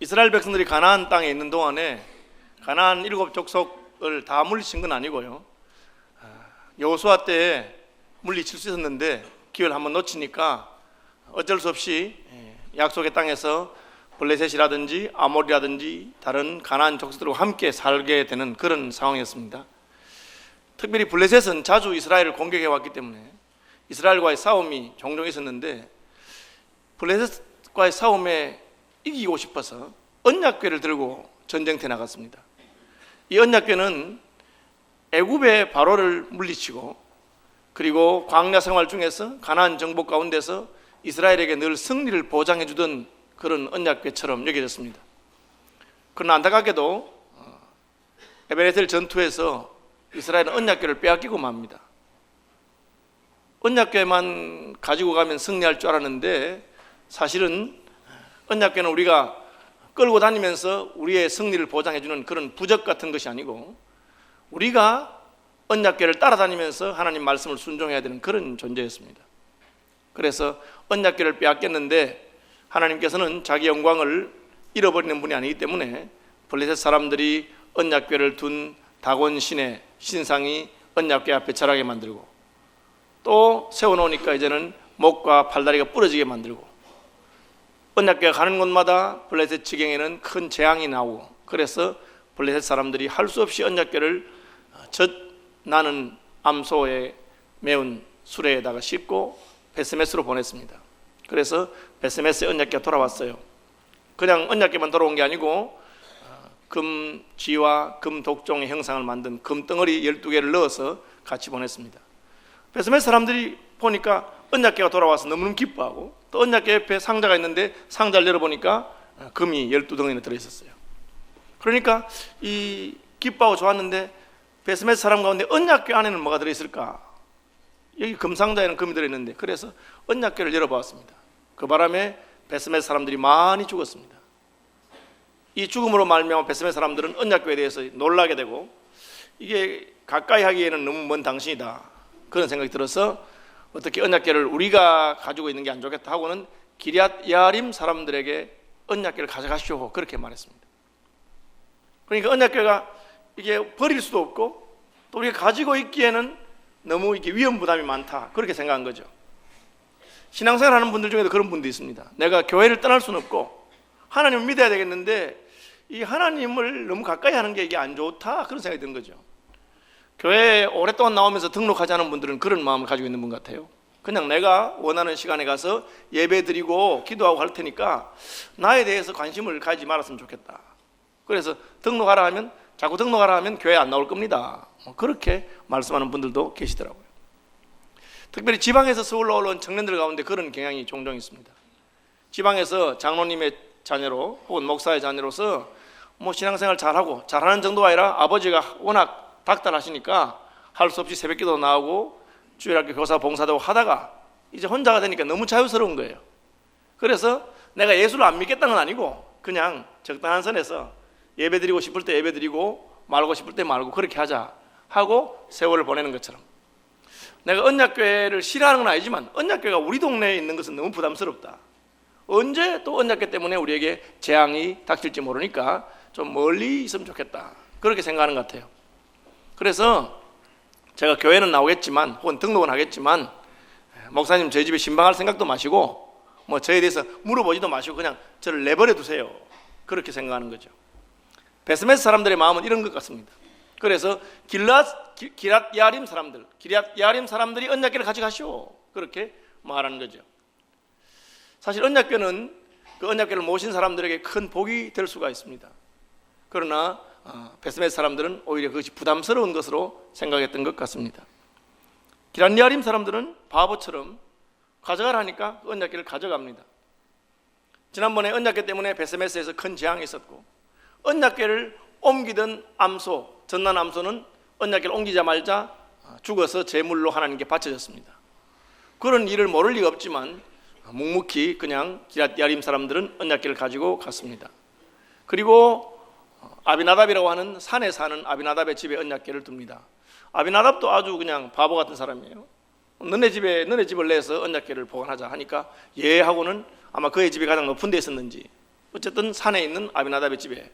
이스라엘 백성들이 가나안 땅에 있는 동안에 가나안 7족속을 다 물리친 건 아니고요, 여호수아 때에 물리칠 수 있었는데 기회를 한번 놓치니까 어쩔 수 없이 약속의 땅에서 블레셋이라든지 아몰이라든지 다른 가나안 족속들과 함께 살게 되는 그런 상황이었습니다. 특별히 블레셋은 자주 이스라엘을 공격해 왔기 때문에 이스라엘과의 싸움이 종종 있었는데, 블레셋과의 싸움에 이기고 싶어서 언약궤를 들고 전쟁터에 나갔습니다. 이 언약궤는 애굽의 바로를 물리치고 그리고 광야 생활 중에서 가나안 정복 가운데서 이스라엘에게 늘 승리를 보장해 주던 그런 언약궤처럼 여겨졌습니다. 그러나 안타깝게도 에베네셀 전투에서 이스라엘은 언약궤를 빼앗기고 맙니다. 언약궤만 가지고 가면 승리할 줄 알았는데, 사실은 언약궤는 우리가 끌고 다니면서 우리의 승리를 보장해주는 그런 부적 같은 것이 아니고, 우리가 언약궤를 따라다니면서 하나님 말씀을 순종해야 되는 그런 존재였습니다. 그래서 언약궤를 빼앗겼는데 하나님께서는 자기 영광을 잃어버리는 분이 아니기 때문에 블레셋 사람들이 언약궤를 둔 다곤 신의 신상이 언약궤 앞에 절하게 만들고, 또 세워놓으니까 이제는 목과 팔다리가 부러지게 만들고, 언약궤가 가는 곳마다 블레셋 지경에는 큰 재앙이 나오고, 그래서 블레셋 사람들이 할 수 없이 언약궤를 젖 나는 암소에 매운 수레에다가 싣고 베스메스로 보냈습니다. 그래서 베스메스의 언약궤가 돌아왔어요. 그냥 언약궤만 돌아온 게 아니고 금 쥐와 금 독종의 형상을 만든 금덩어리 12개를 넣어서 같이 보냈습니다. 베스메스 사람들이 보니까 언약궤가 돌아와서 너무너무 기뻐하고, 또 언약궤 옆에 상자가 있는데 상자를 열어보니까 금이 12덩이나 들어있었어요. 그러니까 이 기뻐하고 좋았는데 베스메스 사람 가운데 언약궤 안에는 뭐가 들어있을까? 여기 금상자에는 금이 들어있는데, 그래서 언약궤를 열어보았습니다. 그 바람에 베스메스 사람들이 많이 죽었습니다. 이 죽음으로 말미암아 베스메스 사람들은 언약궤에 대해서 놀라게 되고, 이게 가까이 하기에는 너무 먼 당신이다, 그런 생각이 들어서 어떻게 언약궤를 우리가 가지고 있는 게 안 좋겠다 하고는 기럇 야림 사람들에게 언약궤를 가져가시오, 그렇게 말했습니다. 그러니까 언약궤가 이게 버릴 수도 없고 또 우리가 가지고 있기에는 너무 이게 위험 부담이 많다, 그렇게 생각한 거죠. 신앙생활 하는 분들 중에도 그런 분도 있습니다. 내가 교회를 떠날 수는 없고 하나님을 믿어야 되겠는데 이 하나님을 너무 가까이 하는 게 이게 안 좋다, 그런 생각이 드는 거죠. 교회에 오랫동안 나오면서 등록하지 않은 분들은 그런 마음을 가지고 있는 분 같아요. 그냥 내가 원하는 시간에 가서 예배 드리고 기도하고 할 테니까 나에 대해서 관심을 가지지 말았으면 좋겠다. 그래서 등록하라 하면, 자꾸 등록하라 하면 교회 안 나올 겁니다, 그렇게 말씀하는 분들도 계시더라고요. 특별히 지방에서 서울로 올라온 청년들 가운데 그런 경향이 종종 있습니다. 지방에서 장로님의 자녀로 혹은 목사의 자녀로서 신앙생활 잘하고 잘하는 정도가 아니라 아버지가 워낙 닥달하시니까 할 수 없이 새벽기도 나오고 주일학교 교사 봉사도 하다가 이제 혼자가 되니까 너무 자유스러운 거예요. 그래서 내가 예수를 안 믿겠다는 건 아니고 그냥 적당한 선에서 예배 드리고 싶을 때 예배 드리고 말고 싶을 때 말고 그렇게 하자 하고 세월을 보내는 것처럼, 내가 언약궤를 싫어하는 건 아니지만 언약궤가 우리 동네에 있는 것은 너무 부담스럽다, 언제 또 언약궤 때문에 우리에게 재앙이 닥칠지 모르니까 좀 멀리 있으면 좋겠다, 그렇게 생각하는 것 같아요. 그래서 제가 교회는 나오겠지만 혹은 등록은 하겠지만 목사님 저희 집에 신방할 생각도 마시고 저에 대해서 물어보지도 마시고 그냥 저를 내버려 두세요, 그렇게 생각하는 거죠. 베스메스 사람들의 마음은 이런 것 같습니다. 그래서 기럇 야림 사람들이 언약궤를 가져가시오, 그렇게 말하는 거죠. 사실 언약궤는 그 언약궤를 모신 사람들에게 큰 복이 될 수가 있습니다. 그러나 베스메스 사람들은 오히려 그것이 부담스러운 것으로 생각했던 것 같습니다. 기럇 야림 사람들은 바보처럼 가져가라니까 언약궤를 가져갑니다. 지난번에 언약궤 때문에 베스메스에서 큰 재앙이 있었고, 언약궤를 옮기던 암소, 전난 암소는 언약궤를 옮기자마자 죽어서 제물로 하나님께 바쳐졌습니다. 그런 일을 모를 리가 없지만 묵묵히 그냥 기럇 야림 사람들은 언약궤를 가지고 갔습니다. 그리고 아비나답이라고 하는 산에 사는 아비나답의 집에 언약궤를 둡니다. 아비나답도 아주 그냥 바보 같은 사람이에요. 너네 집을 내서 언약궤를 보관하자 하니까 예 하고는 아마 그의 집이 가장 높은 데 있었는지 어쨌든 산에 있는 아비나답의 집에,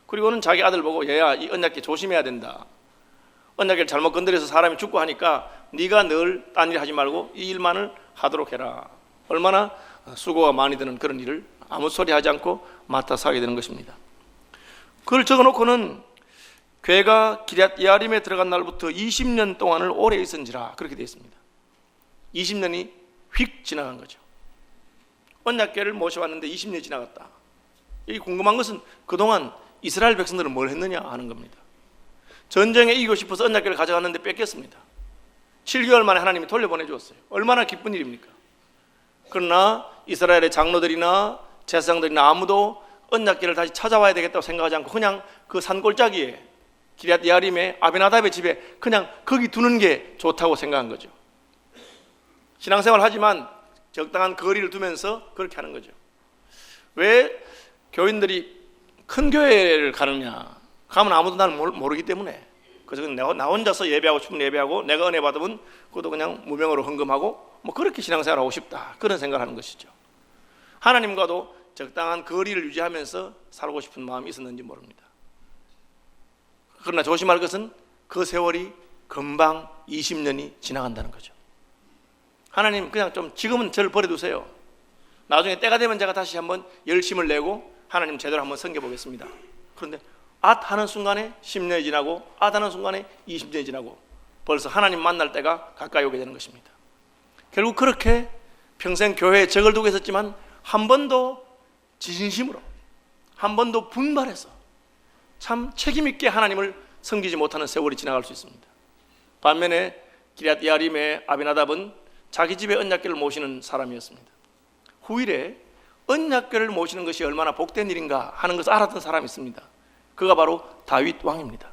그리고는 자기 아들 보고 얘야 이 언약궤 조심해야 된다. 언약궤를 잘못 건드려서 사람이 죽고 하니까 네가 늘 딴 일 하지 말고 이 일만을 하도록 해라. 얼마나 수고가 많이 드는 그런 일을 아무 소리 하지 않고 맡아서 하게 되는 것입니다. 그걸 적어놓고는 궤가 기럇 예아림에 들어간 날부터 20년 동안을 오래 있은지라 그렇게 되어 있습니다. 20년이 휙 지나간 거죠. 언약궤를 모셔왔는데 20년이 지나갔다. 이 궁금한 것은 그동안 이스라엘 백성들은 뭘 했느냐 하는 겁니다. 전쟁에 이기고 싶어서 언약궤를 가져갔는데 뺏겼습니다. 7개월 만에 하나님이 돌려보내 주었어요. 얼마나 기쁜 일입니까? 그러나 이스라엘의 장로들이나 제사장들이나 아무도 언약궤를 다시 찾아와야 되겠다고 생각하지 않고 그냥 그 산골짜기에 기럇 예아림의 아비나답의 집에 그냥 거기 두는 게 좋다고 생각한 거죠. 신앙생활 하지만 적당한 거리를 두면서 그렇게 하는 거죠. 왜 교인들이 큰 교회를 가느냐? 가면 아무도 나를 모르기 때문에. 그래서 나 혼자서 예배하고 싶으면 예배하고, 내가 은혜 받으면 그것도 그냥 무명으로 헌금하고, 뭐 그렇게 신앙생활 하고 싶다, 그런 생각을 하는 것이죠. 하나님과도 적당한 거리를 유지하면서 살고 싶은 마음이 있었는지 모릅니다. 그러나 조심할 것은 그 세월이 금방 20년이 지나간다는 거죠. 하나님 그냥 좀 지금은 저를 버려두세요. 나중에 때가 되면 제가 다시 한번 열심을 내고 하나님 제대로 한번 섬겨보겠습니다. 그런데 하는 순간에 10년이 지나고 하는 순간에 20년이 지나고 벌써 하나님 만날 때가 가까이 오게 되는 것입니다. 결국 그렇게 평생 교회에 적을 두고 있었지만 한 번도 진심으로, 한 번도 분발해서 참 책임있게 하나님을 섬기지 못하는 세월이 지나갈 수 있습니다. 반면에 기럇 예아림의 아비나답은 자기 집에 언약궤를 모시는 사람이었습니다. 후일에 언약궤를 모시는 것이 얼마나 복된 일인가 하는 것을 알았던 사람이 있습니다. 그가 바로 다윗 왕입니다.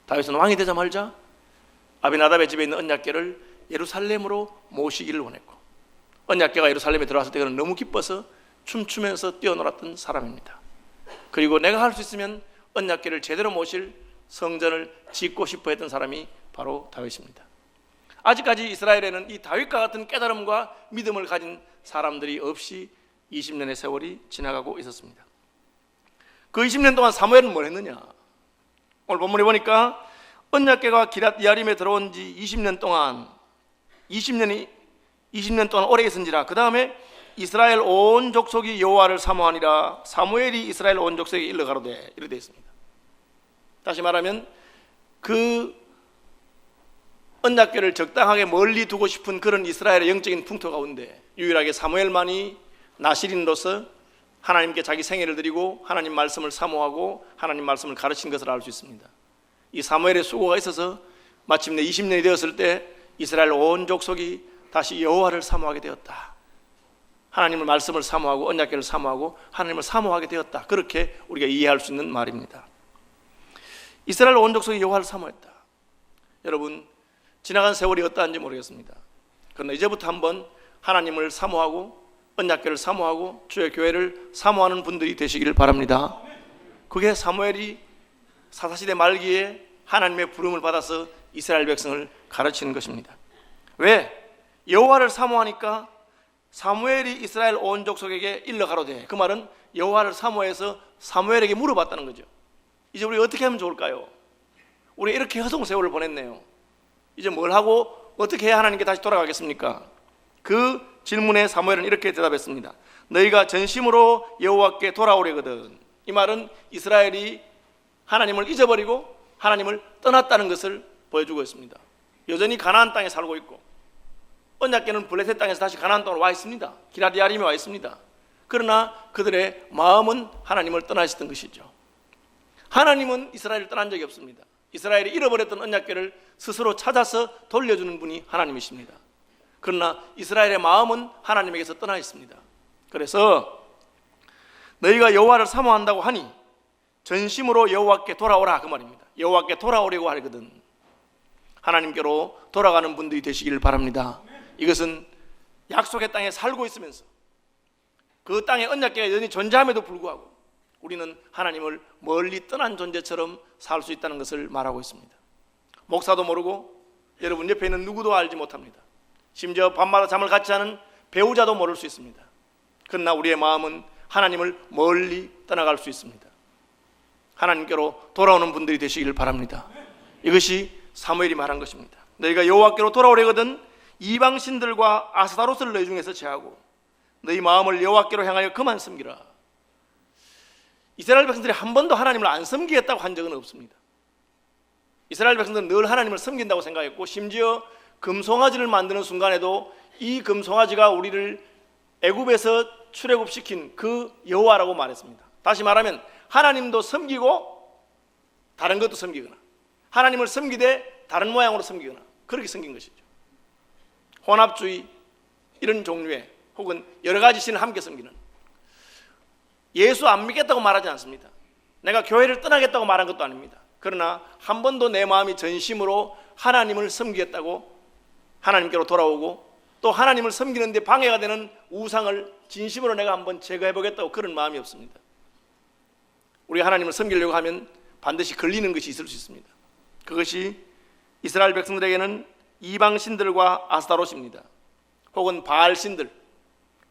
다윗은 왕이 되자마자 아비나답의 집에 있는 언약궤를 예루살렘으로 모시기를 원했고, 언약궤가 예루살렘에 들어왔을 때 그는 너무 기뻐서 춤추면서 뛰어놀았던 사람입니다. 그리고 내가 할 수 있으면 언약궤를 제대로 모실 성전을 짓고 싶어 했던 사람이 바로 다윗입니다. 아직까지 이스라엘에는 이 다윗과 같은 깨달음과 믿음을 가진 사람들이 없이 20년의 세월이 지나가고 있었습니다. 그 20년 동안 사무엘은 뭘 했느냐? 오늘 본문에 보니까 언약궤가 기럇 예아림에 들어온 지 20년 동안 오래 있은지라. 그 다음에 이스라엘 온 족속이 여호와를 사모하니라. 사무엘이 이스라엘 온 족속에게 일러 가로되, 이렇게 되어 있습니다. 다시 말하면 그 언약궤를 적당하게 멀리 두고 싶은 그런 이스라엘의 영적인 풍토 가운데 유일하게 사무엘만이 나실인으로서 하나님께 자기 생애를 드리고 하나님 말씀을 사모하고 하나님 말씀을 가르친 것을 알 수 있습니다. 이 사무엘의 수고가 있어서 마침내 20년이 되었을 때 이스라엘 온 족속이 다시 여호와를 사모하게 되었다. 하나님의 말씀을 사모하고 언약궤를 사모하고 하나님을 사모하게 되었다. 그렇게 우리가 이해할 수 있는 말입니다. 이스라엘 온 족속이 여호와를 사모했다. 여러분, 지나간 세월이 어떠한지 모르겠습니다. 그러나 이제부터 한번 하나님을 사모하고 언약궤를 사모하고 주의 교회를 사모하는 분들이 되시기를 바랍니다. 그게 사무엘이 사사시대 말기에 하나님의 부름을 받아서 이스라엘 백성을 가르치는 것입니다. 왜? 여호와를 사모하니까 사무엘이 이스라엘 온 족속에게 일러 가로되, 그 말은 여호와를 사모해서 사무엘에게 물어봤다는 거죠. 이제 우리 어떻게 하면 좋을까요? 우리 이렇게 허송 세월을 보냈네요. 이제 뭘 하고 어떻게 해야 하나님께 다시 돌아가겠습니까? 그 질문에 사무엘은 이렇게 대답했습니다. 너희가 전심으로 여호와께 돌아오려거든. 이 말은 이스라엘이 하나님을 잊어버리고 하나님을 떠났다는 것을 보여주고 있습니다. 여전히 가나안 땅에 살고 있고 언약궤는 블레셋 땅에서 다시 가나안 땅으로 와 있습니다. 기럇 예아림에 와 있습니다. 그러나 그들의 마음은 하나님을 떠나셨던 것이죠. 하나님은 이스라엘을 떠난 적이 없습니다. 이스라엘이 잃어버렸던 언약궤를 스스로 찾아서 돌려주는 분이 하나님이십니다. 그러나 이스라엘의 마음은 하나님에게서 떠나 있습니다. 그래서 너희가 여호와를 사모한다고 하니 전심으로 여호와께 돌아오라, 그 말입니다. 여호와께 돌아오려고 하거든 하나님께로 돌아가는 분들이 되시기를 바랍니다. 이것은 약속의 땅에 살고 있으면서 그 땅에 언약궤가 여전히 존재함에도 불구하고 우리는 하나님을 멀리 떠난 존재처럼 살 수 있다는 것을 말하고 있습니다. 목사도 모르고 여러분 옆에 있는 누구도 알지 못합니다. 심지어 밤마다 잠을 같이 하는 배우자도 모를 수 있습니다. 그러나 우리의 마음은 하나님을 멀리 떠나갈 수 있습니다. 하나님께로 돌아오는 분들이 되시길 바랍니다. 이것이 사무엘이 말한 것입니다. 너희가 여호와께로 돌아오려거든 이방 신들과 아스타롯을 너희 중에서 제하고 너희 마음을 여호와께로 향하여 그만 섬기라. 이스라엘 백성들이 한 번도 하나님을 안 섬기겠다고 한 적은 없습니다. 이스라엘 백성들은 늘 하나님을 섬긴다고 생각했고, 심지어 금송아지를 만드는 순간에도 이 금송아지가 우리를 애굽에서 출애굽시킨 그 여호와라고 말했습니다. 다시 말하면 하나님도 섬기고 다른 것도 섬기거나, 하나님을 섬기되 다른 모양으로 섬기거나, 그렇게 섬긴 것이죠. 혼합주의 이런 종류의 혹은 여러 가지 신을 함께 섬기는, 예수 안 믿겠다고 말하지 않습니다. 내가 교회를 떠나겠다고 말한 것도 아닙니다. 그러나 한 번도 내 마음이 전심으로 하나님을 섬기겠다고 하나님께로 돌아오고, 또 하나님을 섬기는데 방해가 되는 우상을 진심으로 내가 한번 제거해 보겠다고 그런 마음이 없습니다. 우리가 하나님을 섬기려고 하면 반드시 걸리는 것이 있을 수 있습니다. 그것이 이스라엘 백성들에게는 이방 신들과 아스타롯입니다. 혹은 바알 신들,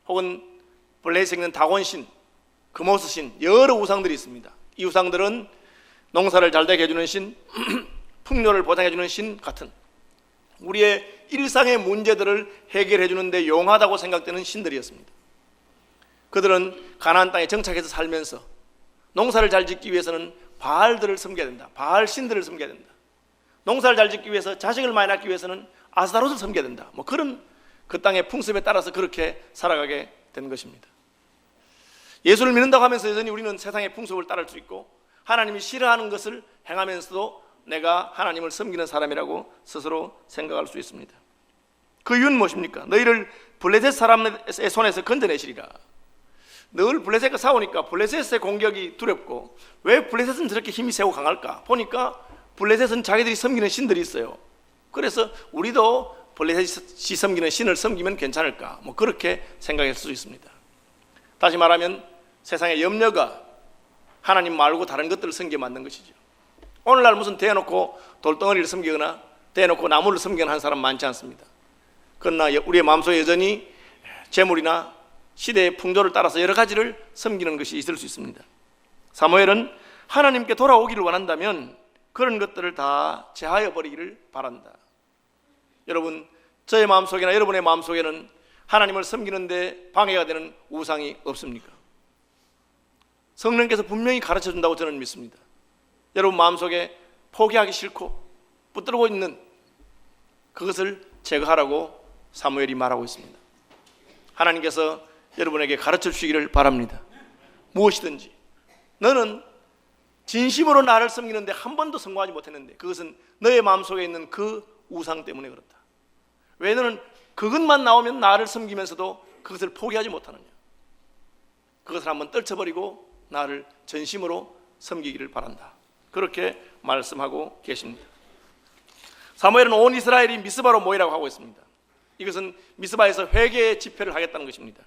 혹은 블레셋에 있는 다곤신, 그모스신, 여러 우상들이 있습니다. 이 우상들은 농사를 잘 되게 해주는 신, 풍요를 보장해주는 신 같은 우리의 일상의 문제들을 해결해 주는데 용하다고 생각되는 신들이었습니다. 그들은 가나안 땅에 정착해서 살면서 농사를 잘 짓기 위해서는 바알들을 섬겨야 된다, 바알 신들을 섬겨야 된다. 농사를 잘 짓기 위해서, 자식을 많이 낳기 위해서는 아스타롯을 섬겨야 된다. 그런 그 땅의 풍습에 따라서 그렇게 살아가게 된 것입니다. 예수를 믿는다고 하면서 여전히 우리는 세상의 풍습을 따를 수 있고, 하나님이 싫어하는 것을 행하면서도 내가 하나님을 섬기는 사람이라고 스스로 생각할 수 있습니다. 그 이유는 무엇입니까? 너희를 블레셋 사람의 손에서 건져내시리라. 늘 블레셋과 싸우니까 블레셋의 공격이 두렵고, 왜 블레셋은 저렇게 힘이 세고 강할까? 보니까 블레셋은 자기들이 섬기는 신들이 있어요. 그래서 우리도 블레셋이 섬기는 신을 섬기면 괜찮을까? 그렇게 생각할 수 있습니다. 다시 말하면 세상의 염려가 하나님 말고 다른 것들을 섬기게 만든 것이죠. 오늘날 무슨 대놓고 돌덩어리를 섬기거나 대놓고 나무를 섬기거나 하는 사람 많지 않습니다. 그러나 우리의 마음속에 여전히 재물이나 시대의 풍조를 따라서 여러 가지를 섬기는 것이 있을 수 있습니다. 사무엘은 하나님께 돌아오기를 원한다면 그런 것들을 다 제하여 버리기를 바란다. 여러분, 저의 마음속에나 여러분의 마음속에는 하나님을 섬기는데 방해가 되는 우상이 없습니까? 성령께서 분명히 가르쳐준다고 저는 믿습니다. 여러분 마음속에 포기하기 싫고 붙들고 있는 그것을 제거하라고 사무엘이 말하고 있습니다. 하나님께서 여러분에게 가르쳐 주시기를 바랍니다. 무엇이든지 너는 진심으로 나를 섬기는데 한 번도 성공하지 못했는데 그것은 너의 마음속에 있는 그 우상 때문에 그렇다. 왜 너는 그것만 나오면 나를 섬기면서도 그것을 포기하지 못하느냐? 그것을 한번 떨쳐버리고 나를 전심으로 섬기기를 바란다. 그렇게 말씀하고 계십니다. 사무엘은 온 이스라엘이 미스바로 모이라고 하고 있습니다. 이것은 미스바에서 회개의 집회를 하겠다는 것입니다.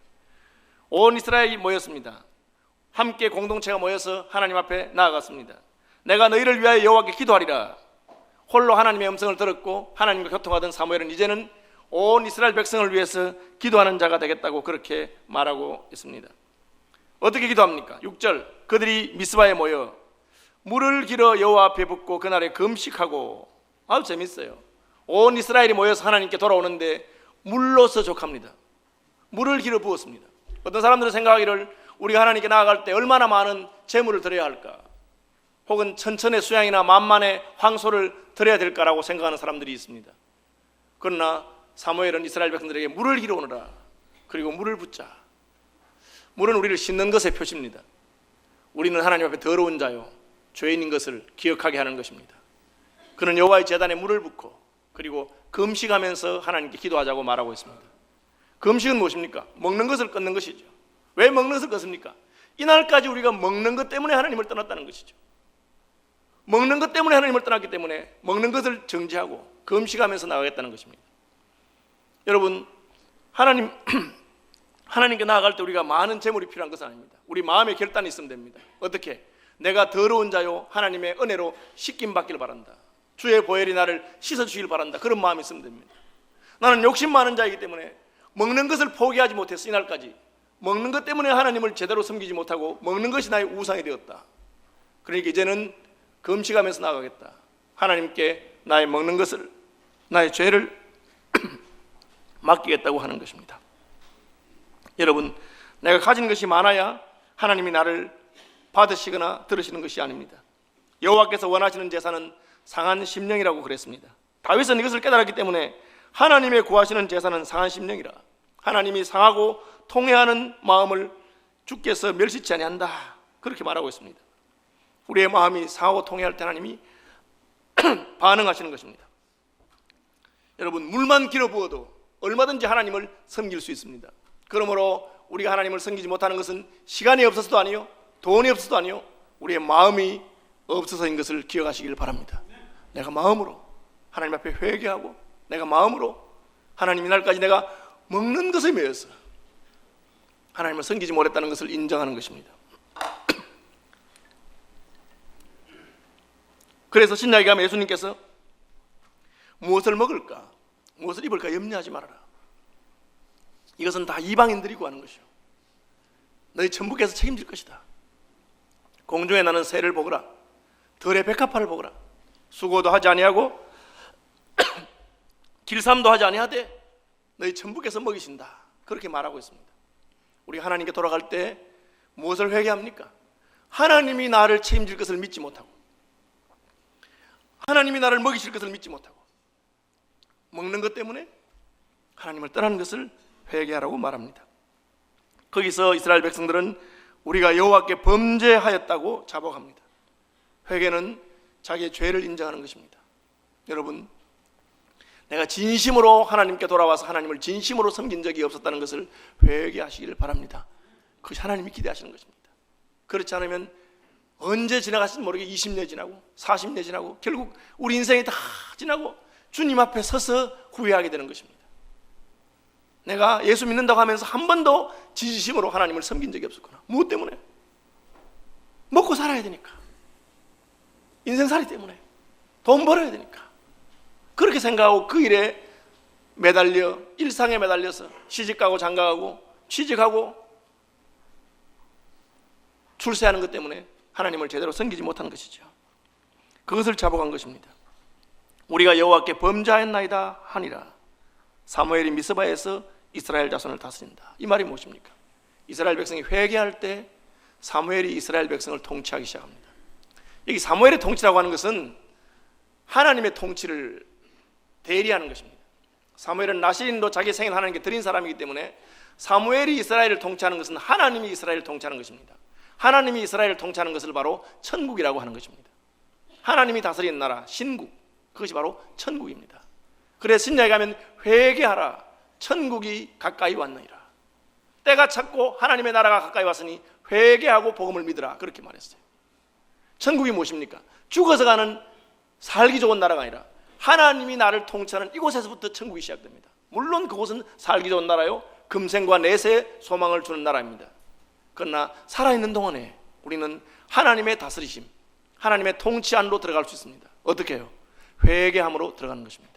온 이스라엘이 모였습니다. 함께 공동체가 모여서 하나님 앞에 나아갔습니다. 내가 너희를 위하여 여호와께 기도하리라. 홀로 하나님의 음성을 들었고 하나님과 교통하던 사무엘은 이제는 온 이스라엘 백성을 위해서 기도하는 자가 되겠다고 그렇게 말하고 있습니다. 어떻게 기도합니까? 6절, 그들이 미스바에 모여 물을 길어 여호와 앞에 붓고 그날에 금식하고. 아주 재밌어요. 온 이스라엘이 모여서 하나님께 돌아오는데 물로서 족합니다. 물을 길어 부었습니다. 어떤 사람들은 생각하기를 우리가 하나님께 나아갈 때 얼마나 많은 재물을 드려야 할까, 혹은 천천의 수양이나 만만의 황소를 드려야 될까라고 생각하는 사람들이 있습니다. 그러나 사무엘은 이스라엘 백성들에게 물을 길어 오너라, 그리고 물을 붓자. 물은 우리를 씻는 것의 표시입니다. 우리는 하나님 앞에 더러운 자요 죄인인 것을 기억하게 하는 것입니다. 그는 여호와의 제단에 물을 붓고 그리고 금식하면서 하나님께 기도하자고 말하고 있습니다. 금식은 무엇입니까? 먹는 것을 끊는 것이죠. 왜 먹는 것을 끊습니까? 이날까지 우리가 먹는 것 때문에 하나님을 떠났다는 것이죠. 먹는 것 때문에 하나님을 떠났기 때문에 먹는 것을 정지하고 금식하면서 나가겠다는 것입니다. 여러분, 하나님께 나아갈 때 우리가 많은 재물이 필요한 것은 아닙니다. 우리 마음의 결단이 있으면 됩니다. 어떻게? 내가 더러운 자요 하나님의 은혜로 씻김 받기를 바란다. 주의 보혈이 나를 씻어주시길 바란다. 그런 마음이 있으면 됩니다. 나는 욕심 많은 자이기 때문에 먹는 것을 포기하지 못했어. 이날까지 먹는 것 때문에 하나님을 제대로 섬기지 못하고 먹는 것이 나의 우상이 되었다. 그러니까 이제는 금식하면서 나아가겠다. 하나님께 나의 먹는 것을, 나의 죄를 맡기겠다고 하는 것입니다. 여러분, 내가 가진 것이 많아야 하나님이 나를 받으시거나 들으시는 것이 아닙니다. 여호와께서 원하시는 제사는 상한 심령이라고 그랬습니다. 다윗은 이것을 깨달았기 때문에 하나님의 구하시는 제사는 상한 심령이라, 하나님이 상하고 통회하는 마음을 주께서 멸시치 아니한다, 그렇게 말하고 있습니다. 우리의 마음이 상하고 통회할 때 하나님이 반응하시는 것입니다. 여러분, 물만 길어 부어도 얼마든지 하나님을 섬길 수 있습니다. 그러므로 우리가 하나님을 섬기지 못하는 것은 시간이 없어서도 아니요, 돈이 없어서도 아니요, 우리의 마음이 없어서인 것을 기억하시길 바랍니다. 내가 마음으로 하나님 앞에 회개하고, 내가 마음으로 하나님 이날까지 내가 먹는 것에 매여서 하나님을 섬기지 못했다는 것을 인정하는 것입니다. 그래서 신약에 가면 예수님께서 무엇을 먹을까, 무엇을 입을까 염려하지 말아라. 이것은 다 이방인들이 구하는 것이요, 너희 천부께서 책임질 것이다. 공중에 나는 새를 보거라, 들의 백합화를 보거라. 수고도 하지 아니하고 길삼도 하지 아니하되 너희 천부께서 먹이신다, 그렇게 말하고 있습니다. 우리 하나님께 돌아갈 때 무엇을 회개합니까? 하나님이 나를 책임질 것을 믿지 못하고, 하나님이 나를 먹이실 것을 믿지 못하고, 먹는 것 때문에 하나님을 떠나는 것을 회개하라고 말합니다. 거기서 이스라엘 백성들은 우리가 여호와께 범죄하였다고 자복합니다. 회개는 자기의 죄를 인정하는 것입니다. 여러분, 내가 진심으로 하나님께 돌아와서 하나님을 진심으로 섬긴 적이 없었다는 것을 회개하시기를 바랍니다. 그것이 하나님이 기대하시는 것입니다. 그렇지 않으면 언제 지나갈지 모르게 20년 지나고 40년 지나고 결국 우리 인생이 다 지나고 주님 앞에 서서 후회하게 되는 것입니다. 내가 예수 믿는다고 하면서 한 번도 진심으로 하나님을 섬긴 적이 없었구나. 무엇 때문에? 먹고 살아야 되니까, 인생살이 때문에, 돈 벌어야 되니까, 그렇게 생각하고 그 일에 매달려, 일상에 매달려서 시집가고 장가가고 취직하고 출세하는 것 때문에 하나님을 제대로 섬기지 못한 것이죠. 그것을 자복한 것입니다. 우리가 여호와께 범죄하였나이다 하니라. 사무엘이 미스바에서 이스라엘 자손을 다스린다. 이 말이 무엇입니까? 이스라엘 백성이 회개할 때 사무엘이 이스라엘 백성을 통치하기 시작합니다. 여기 사무엘의 통치라고 하는 것은 하나님의 통치를 대리하는 것입니다. 사무엘은 나시린도 자기 생일 하나님께 드린 사람이기 때문에 사무엘이 이스라엘을 통치하는 것은 하나님이 이스라엘을 통치하는 것입니다. 하나님이 이스라엘을 통치하는 것을 바로 천국이라고 하는 것입니다. 하나님이 다스리는 나라, 신국, 그것이 바로 천국입니다. 그래서 신약에 가면 회개하라, 천국이 가까이 왔느니라. 때가 찼고 하나님의 나라가 가까이 왔으니 회개하고 복음을 믿으라, 그렇게 말했어요. 천국이 무엇입니까? 죽어서 가는 살기 좋은 나라가 아니라 하나님이 나를 통치하는 이곳에서부터 천국이 시작됩니다. 물론 그곳은 살기 좋은 나라요, 금생과 내세의 소망을 주는 나라입니다. 그러나 살아있는 동안에 우리는 하나님의 다스리심, 하나님의 통치 안으로 들어갈 수 있습니다. 어떻게 해요? 회개함으로 들어가는 것입니다.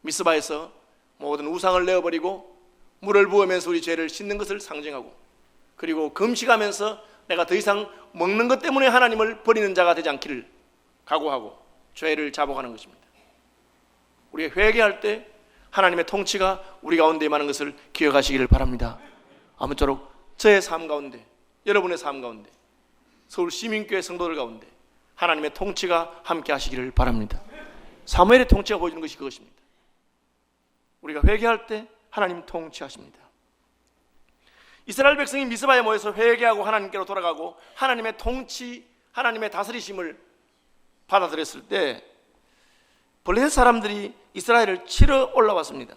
미스바에서 모든 우상을 내어버리고 물을 부으면서 우리 죄를 씻는 것을 상징하고, 그리고 금식하면서 내가 더 이상 먹는 것 때문에 하나님을 버리는 자가 되지 않기를 각오하고 죄를 자복하는 것입니다. 우리가 회개할 때 하나님의 통치가 우리 가운데 임하는 것을 기억하시기를 바랍니다. 아무쪼록 저의 삶 가운데, 여러분의 삶 가운데, 서울 시민교회 성도들 가운데 하나님의 통치가 함께 하시기를 바랍니다. 사무엘의 통치가 보여주는 것이 그것입니다. 우리가 회개할 때 하나님 통치하십니다. 이스라엘 백성이 미스바에 모여서 회개하고 하나님께로 돌아가고 하나님의 통치, 하나님의 다스리심을 받아들였을 때 블레셋 사람들이 이스라엘을 치러 올라왔습니다.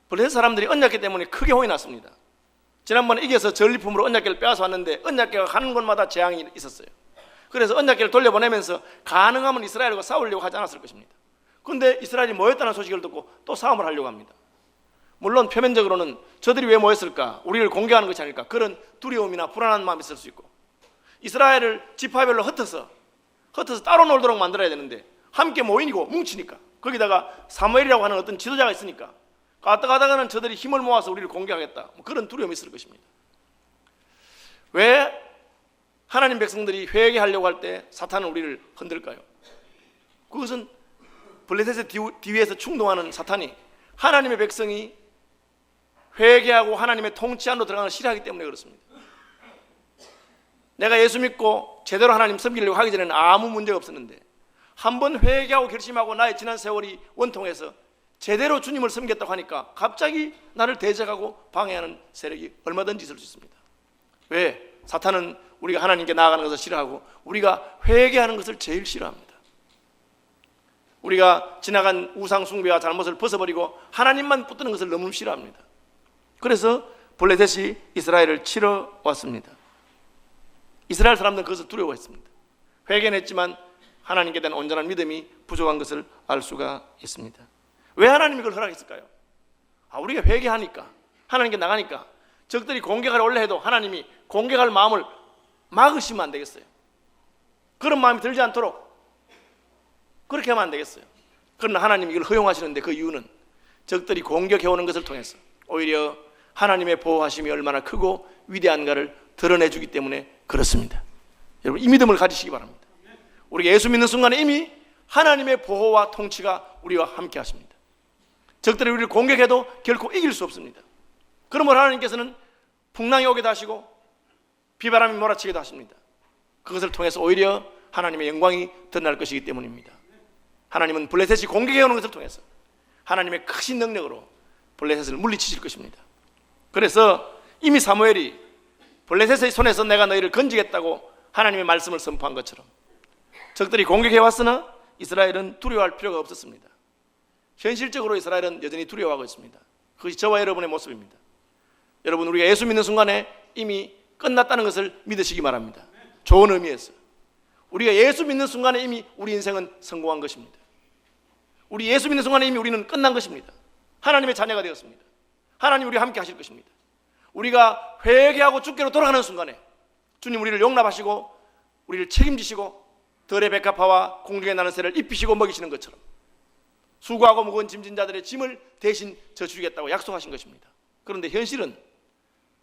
블레셋 사람들이 언약궤 때문에 크게 혼이 났습니다. 지난번에 이겨서 전리품으로 언약궤를 빼앗아 왔는데 언약궤가 가는 곳마다 재앙이 있었어요. 그래서 언약궤를 돌려보내면서 가능하면 이스라엘과 싸우려고 하지 않았을 것입니다. 그런데 이스라엘이 모였다는 소식을 듣고 또 싸움을 하려고 합니다. 물론 표면적으로는 저들이 왜 모였을까, 우리를 공격하는 것이 아닐까, 그런 두려움이나 불안한 마음이 있을 수 있고, 이스라엘을 지파별로 흩어서 따로 놀도록 만들어야 되는데 함께 모이고 뭉치니까, 거기다가 사무엘이라고 하는 어떤 지도자가 있으니까 가다가는 저들이 힘을 모아서 우리를 공격하겠다, 그런 두려움이 있을 것입니다. 왜 하나님 백성들이 회개하려고 할 때 사탄은 우리를 흔들까요? 그것은 블레셋의 뒤에서 충동하는 사탄이 하나님의 백성이 회개하고 하나님의 통치 안으로 들어가는 걸 싫어하기 때문에 그렇습니다. 내가 예수 믿고 제대로 하나님 섬기려고 하기 전에는 아무 문제가 없었는데 한번 회개하고 결심하고 나의 지난 세월이 원통해서 제대로 주님을 섬겼다고 하니까 갑자기 나를 대적하고 방해하는 세력이 얼마든지 있을 수 있습니다. 왜? 사탄은 우리가 하나님께 나아가는 것을 싫어하고 우리가 회개하는 것을 제일 싫어합니다. 우리가 지나간 우상 숭배와 잘못을 벗어버리고 하나님만 붙드는 것을 너무 싫어합니다. 그래서 블레셋이 이스라엘을 치러 왔습니다. 이스라엘 사람들은 그것을 두려워했습니다. 회개는 했지만 하나님께 대한 온전한 믿음이 부족한 것을 알 수가 있습니다. 왜 하나님이 그걸 허락했을까요? 우리가 회개하니까, 하나님께 나가니까 적들이 공격하려 올려 해도 하나님이 공격할 마음을 막으시면 안 되겠어요? 그런 마음이 들지 않도록 그렇게 하면 안 되겠어요? 그러나 하나님이 이걸 허용하시는데 그 이유는 적들이 공격해오는 것을 통해서 오히려 하나님의 보호하심이 얼마나 크고 위대한가를 드러내주기 때문에 그렇습니다. 여러분, 이 믿음을 가지시기 바랍니다. 우리가 예수 믿는 순간에 이미 하나님의 보호와 통치가 우리와 함께 하십니다. 적들이 우리를 공격해도 결코 이길 수 없습니다. 그러므로 하나님께서는 풍랑이 오게도 하시고 비바람이 몰아치기도 하십니다. 그것을 통해서 오히려 하나님의 영광이 드러날 것이기 때문입니다. 하나님은 블레셋이 공격해오는 것을 통해서 하나님의 크신 능력으로 블레셋을 물리치실 것입니다. 그래서 이미 사무엘이 블레셋의 손에서 내가 너희를 건지겠다고 하나님의 말씀을 선포한 것처럼 적들이 공격해왔으나 이스라엘은 두려워할 필요가 없었습니다. 현실적으로 이스라엘은 여전히 두려워하고 있습니다. 그것이 저와 여러분의 모습입니다. 여러분, 우리가 예수 믿는 순간에 이미 끝났다는 것을 믿으시기 바랍니다. 좋은 의미에서 우리가 예수 믿는 순간에 이미 우리 인생은 성공한 것입니다. 우리 예수 믿는 순간에 이미 우리는 끝난 것입니다. 하나님의 자녀가 되었습니다. 하나님 우리와 함께 하실 것입니다. 우리가 회개하고 주께로 돌아가는 순간에 주님 우리를 용납하시고 우리를 책임지시고 덜의 백합화와 공중에 나는 새를 입히시고 먹이시는 것처럼 수고하고 무거운 짐진 자들의 짐을 대신 져주겠다고 약속하신 것입니다. 그런데 현실은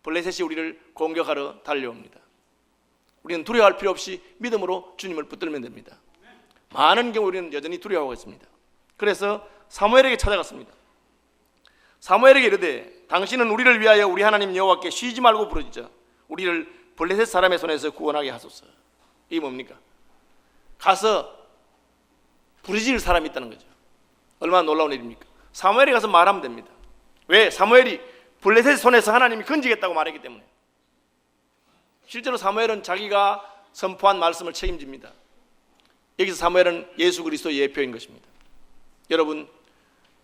블레셋이 우리를 공격하러 달려옵니다. 우리는 두려워할 필요 없이 믿음으로 주님을 붙들면 됩니다. 많은 경우 우리는 여전히 두려워하고 있습니다. 그래서 사무엘에게 찾아갔습니다. 사무엘에게 이르되 당신은 우리를 위하여 우리 하나님 여호와께 쉬지 말고 부르짖어 우리를 블레셋 사람의 손에서 구원하게 하소서. 이게 뭡니까? 가서 부르짖을 사람이 있다는 거죠. 얼마나 놀라운 일입니까? 사무엘이 가서 말하면 됩니다. 왜? 사무엘이 블레셋 손에서 하나님이 건지겠다고 말했기 때문에. 실제로 사무엘은 자기가 선포한 말씀을 책임집니다. 여기서 사무엘은 예수 그리스도의 예표인 것입니다. 여러분,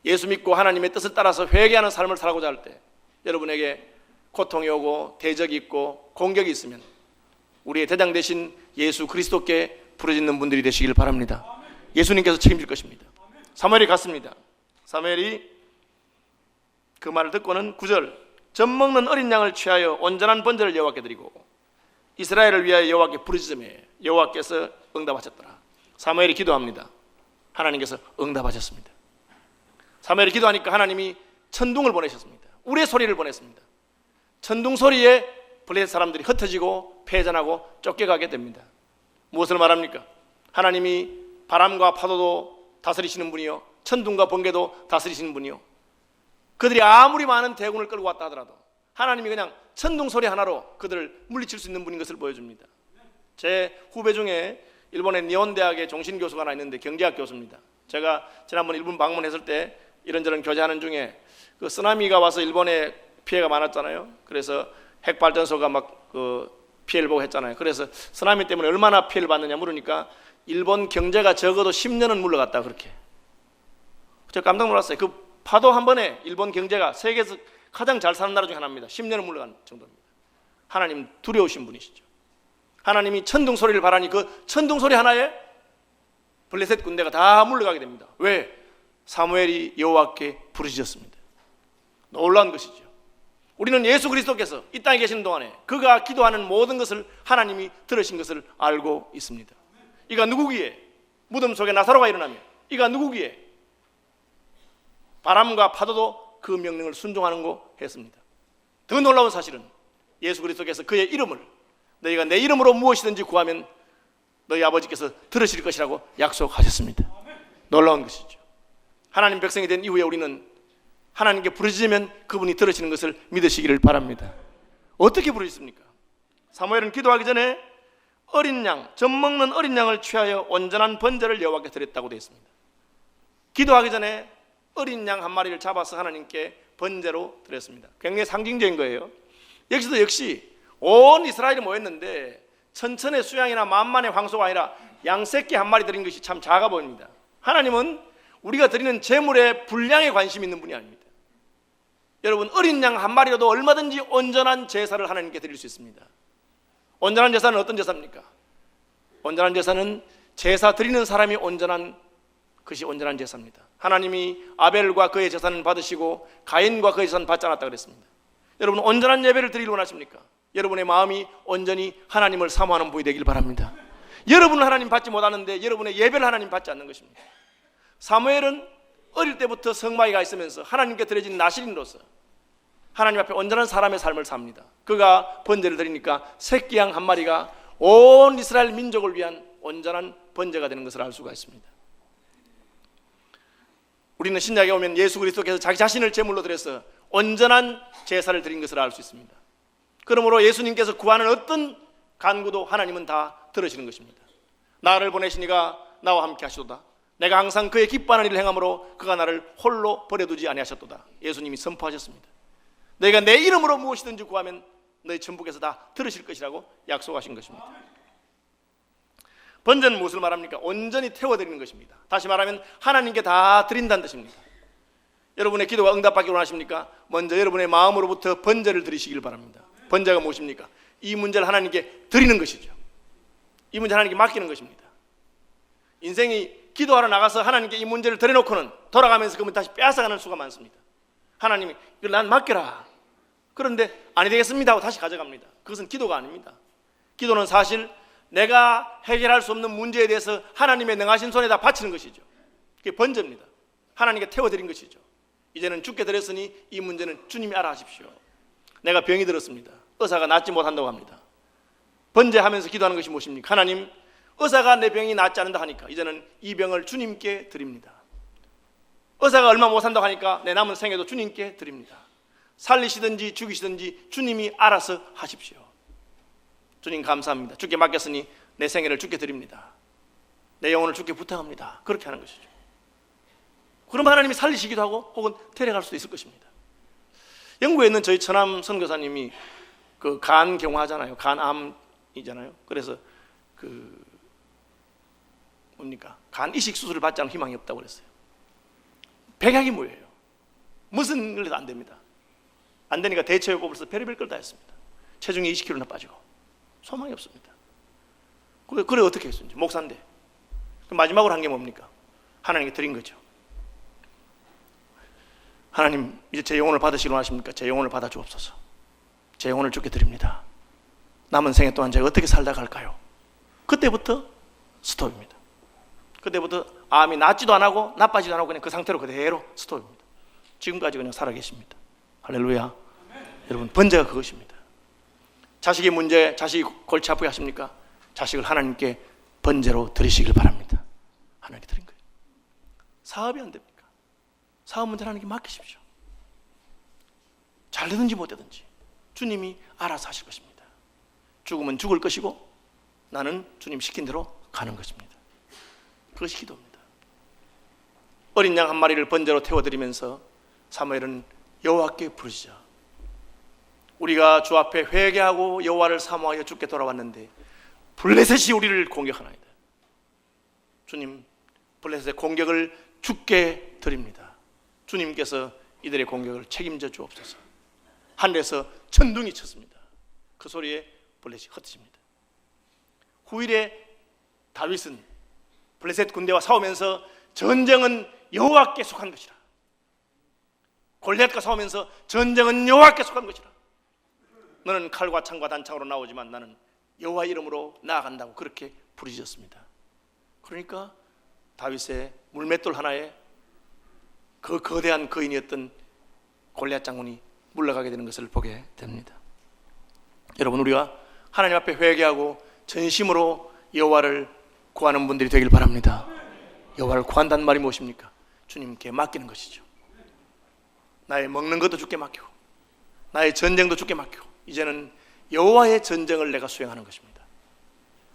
예수 믿고 하나님의 뜻을 따라서 회개하는 삶을 살고자 할 때 여러분에게 고통이 오고 대적이 있고 공격이 있으면 우리의 대장 되신 예수 그리스도께 부르짖는 분들이 되시길 바랍니다. 예수님께서 책임질 것입니다. 사무엘이 갔습니다. 사무엘이 그 말을 듣고는 9절 젖먹는 어린 양을 취하여 온전한 번제를 여호와께 드리고 이스라엘을 위하여 여호와께 부르짖으매 여호와께서 응답하셨더라. 사무엘이 기도합니다. 하나님께서 응답하셨습니다. 사무엘이 기도하니까 하나님이 천둥을 보내셨습니다. 우레 소리를 보냈습니다. 천둥 소리에 블레셋 사람들이 흩어지고 패전하고 쫓겨가게 됩니다. 무엇을 말합니까? 하나님이 바람과 파도도 다스리시는 분이요 천둥과 번개도 다스리시는 분이요 그들이 아무리 많은 대군을 끌고 왔다 하더라도 하나님이 그냥 천둥 소리 하나로 그들을 물리칠 수 있는 분인 것을 보여줍니다. 제 후배 중에 일본의 니온 대학의 종신 교수가 하나 있는데 경제학 교수입니다. 제가 지난번 일본 방문했을 때 이런저런 교제하는 중에 그 쓰나미가 와서 일본에 피해가 많았잖아요. 그래서 핵발전소가 막 피해를 보고 했잖아요. 그래서 쓰나미 때문에 얼마나 피해를 받느냐 물으니까 일본 경제가 적어도 10년은 물러갔다 그렇게. 제가 깜짝 놀랐어요. 그 파도 한 번에 일본 경제가 세계에서 가장 잘 사는 나라 중에 하나입니다. 10년은 물러간 정도입니다. 하나님 두려우신 분이시죠. 하나님이 천둥 소리를 바라니 그 천둥 소리 하나에 블레셋 군대가 다 물러가게 됩니다. 왜? 사무엘이 여호와께 부르짖었습니다. 놀라운 것이죠. 우리는 예수 그리스도께서 이 땅에 계시는 동안에 그가 기도하는 모든 것을 하나님이 들으신 것을 알고 있습니다. 이가 누구기에 무덤 속에 나사로가 일어나며 이가 누구기에 바람과 파도도 그 명령을 순종하는 거 했습니다. 더 놀라운 사실은 예수 그리스도께서 그의 이름을 너희가 내 이름으로 무엇이든지 구하면 너희 아버지께서 들으실 것이라고 약속하셨습니다. 놀라운 것이죠. 하나님 백성이 된 이후에 우리는 하나님께 부르짖으면 그분이 들으시는 것을 믿으시기를 바랍니다. 어떻게 부르짖습니까? 사무엘은 기도하기 전에 어린 양, 젖 먹는 어린 양을 취하여 온전한 번제를 여호와께 드렸다고 되어 있습니다. 기도하기 전에 어린 양 한 마리를 잡아서 하나님께 번제로 드렸습니다. 굉장히 상징적인 거예요. 여기서도 역시 온 이스라엘이 모였는데 천천의 수양이나 만만의 황소가 아니라 양새끼 한 마리 드린 것이 참 작아 보입니다. 하나님은 우리가 드리는 제물의 분량에 관심 있는 분이 아닙니다. 여러분, 어린 양 한 마리라도 얼마든지 온전한 제사를 하나님께 드릴 수 있습니다. 온전한 제사는 어떤 제사입니까? 온전한 제사는 제사 드리는 사람이 온전한 것이 온전한 제사입니다. 하나님이 아벨과 그의 제사는 받으시고 가인과 그의 제사는 받지 않았다 그랬습니다. 여러분, 온전한 예배를 드리길 원하십니까? 여러분의 마음이 온전히 하나님을 사모하는 분이 되길 바랍니다. 여러분은 하나님 받지 못하는데 여러분의 예배를 하나님 받지 않는 것입니다. 사무엘은 어릴 때부터 성막에 가 있으면서 하나님께 드려진 나실인으로서 하나님 앞에 온전한 사람의 삶을 삽니다. 그가 번제를 드리니까 새끼 양 한 마리가 온 이스라엘 민족을 위한 온전한 번제가 되는 것을 알 수가 있습니다. 우리는 신약에 오면 예수 그리스도께서 자기 자신을 제물로 드려서 온전한 제사를 드린 것을 알 수 있습니다. 그러므로 예수님께서 구하는 어떤 간구도 하나님은 다 들으시는 것입니다. 나를 보내시니가 나와 함께 하시도다. 내가 항상 그의 기뻐하는 일을 행함으로 그가 나를 홀로 버려두지 아니하셨도다. 예수님이 선포하셨습니다. 너희가 내 이름으로 무엇이든지 구하면 너희 천부께서 다 들으실 것이라고 약속하신 것입니다. 번제는 무엇을 말합니까? 온전히 태워드리는 것입니다. 다시 말하면 하나님께 다 드린다는 뜻입니다. 여러분의 기도가 응답받기를 원하십니까? 먼저 여러분의 마음으로부터 번제를 드리시길 바랍니다. 번제가 무엇입니까? 이 문제를 하나님께 드리는 것이죠. 이 문제를 하나님께 맡기는 것입니다. 인생이 기도하러 나가서 하나님께 이 문제를 드려놓고는 돌아가면서 그러면 다시 빼앗아가는 수가 많습니다. 하나님이 이걸 난 맡겨라. 그런데 아니 되겠습니다 하고 다시 가져갑니다. 그것은 기도가 아닙니다. 기도는 사실 내가 해결할 수 없는 문제에 대해서 하나님의 능하신 손에다 바치는 것이죠. 그게 번제입니다. 하나님께 태워드린 것이죠. 이제는 주께 드렸으니 이 문제는 주님이 알아 하십시오. 내가 병이 들었습니다. 의사가 낫지 못한다고 합니다. 번제하면서 기도하는 것이 무엇입니까? 하나님, 의사가 내 병이 낫지 않는다 하니까 이제는 이 병을 주님께 드립니다. 의사가 얼마 못 산다고 하니까 내 남은 생애도 주님께 드립니다. 살리시든지 죽이시든지 주님이 알아서 하십시오. 주님 감사합니다. 주께 맡겼으니 내 생애를 주께 드립니다. 내 영혼을 주께 부탁합니다. 그렇게 하는 것이죠. 그럼 하나님이 살리시기도 하고 혹은 데려갈 수도 있을 것입니다. 영국에 있는 저희 천암 선교사님이 그 간 경화하잖아요. 간암이잖아요. 그래서 그 뭡니까? 간 이식 수술을 받지 않을 희망이 없다고 그랬어요. 백약이 뭐예요? 무슨 걸 해도 안 됩니다. 안 되니까 대처요법을 써서 별의별 걸 다 했습니다. 체중이 20kg나 빠지고 소망이 없습니다. 그래 어떻게 했어요? 목사인데. 마지막으로 한 게 뭡니까? 하나님께 드린 거죠. 하나님, 이제 제 영혼을 받으시길 원하십니까? 제 영혼을 받아 주옵소서. 제 영혼을 주께 드립니다. 남은 생애 동안 제가 어떻게 살다 갈까요? 그때부터 스톱입니다. 그때부터 암이 낫지도 안 하고 나빠지도 안 하고 그냥 그 상태로 그대로 스톱입니다. 지금까지 그냥 살아 계십니다. 할렐루야. 여러분, 번제가 그것입니다. 자식의 문제, 자식이 골치 아프게 하십니까? 자식을 하나님께 번제로 드리시길 바랍니다. 하나님께 드린 거예요. 사업이 안 됩니까? 사업 문제를 하나님께 맡기십시오. 잘 되든지 못 되든지 주님이 알아서 하실 것입니다. 죽으면 죽을 것이고 나는 주님 시킨 대로 가는 것입니다. 그것이 기도입니다. 어린 양 한 마리를 번제로 태워드리면서 사무엘은 여호와께 부르시자. 우리가 주 앞에 회개하고 여호와를 사모하여 주께 돌아왔는데 블레셋이 우리를 공격하나이다. 주님, 블레셋의 공격을 주께 드립니다. 주님께서 이들의 공격을 책임져 주옵소서. 하늘에서 천둥이 쳤습니다. 그 소리에 블레셋이 흩어집니다. 후일에 다윗은 블레셋 군대와 싸우면서 전쟁은 여호와께 속한 것이라. 골리앗과 싸우면서 전쟁은 여호와께 속한 것이라. 너는 칼과 창과 단창으로 나오지만 나는 여호와 이름으로 나아간다고 그렇게 부르짖었습니다. 그러니까 다윗의 물맷돌 하나에 그 거대한 거인이었던 골리앗 장군이 물러가게 되는 것을 보게 됩니다. 여러분, 우리가 하나님 앞에 회개하고 전심으로 여호와를 구하는 분들이 되길 바랍니다. 여호와를 구한다는 말이 무엇입니까? 주님께 맡기는 것이죠. 나의 먹는 것도 주께 맡기고 나의 전쟁도 주께 맡기고 이제는 여호와의 전쟁을 내가 수행하는 것입니다.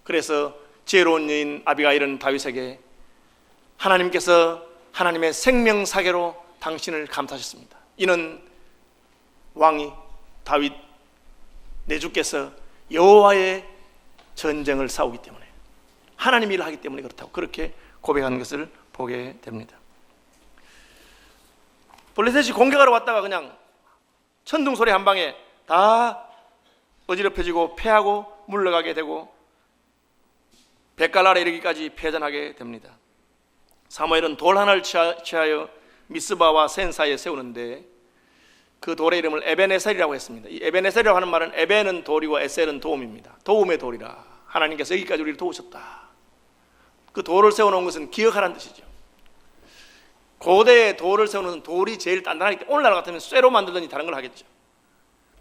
그래서 지혜로운 여인 아비가일은 다윗에게 하나님께서 하나님의 생명사계로 당신을 감싸셨습니다. 이는 왕이 다윗 내 주께서 여호와의 전쟁을 싸우기 때문에 하나님 일을 하기 때문에 그렇다고 그렇게 고백하는 것을 보게 됩니다. 블레셋이 공격하러 왔다가 그냥 천둥소리 한 방에 다 어지럽혀지고 패하고 물러가게 되고 벳갈랄에 이르기까지 패전하게 됩니다. 사무엘은 돌 하나를 취하여 미스바와 센 사이에 세우는데 그 돌의 이름을 에벤에셀이라고 했습니다. 이 에벤에셀이라고 하는 말은 에벤은 돌이고 에셀은 도움입니다. 도움의 돌이라. 하나님께서 여기까지 우리를 도우셨다. 그 돌을 세워놓은 것은 기억하라는 뜻이죠. 고대에 돌을 세우는 것은 돌이 제일 단단하기 때문에 오늘날 같으면 쇠로 만들든지 다른 걸 하겠죠.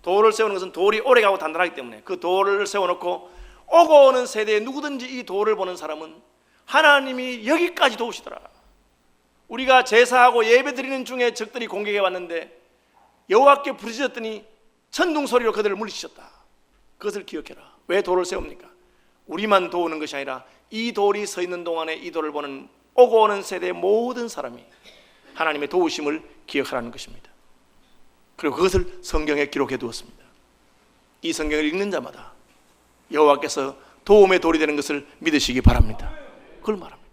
돌을 세우는 것은 돌이 오래가고 단단하기 때문에 그 돌을 세워놓고 오고 오는 세대에 누구든지 이 돌을 보는 사람은 하나님이 여기까지 도우시더라. 우리가 제사하고 예배드리는 중에 적들이 공격해 왔는데 여호와께 부르짖었더니 천둥소리로 그들을 물리치셨다. 그것을 기억해라. 왜 돌을 세웁니까? 우리만 도우는 것이 아니라 이 돌이 서 있는 동안에 이 돌을 보는 오고 오는 세대의 모든 사람이 하나님의 도우심을 기억하라는 것입니다. 그리고 그것을 성경에 기록해 두었습니다. 이 성경을 읽는 자마다 여호와께서 도움의 돌이 되는 것을 믿으시기 바랍니다. 그걸 말합니다.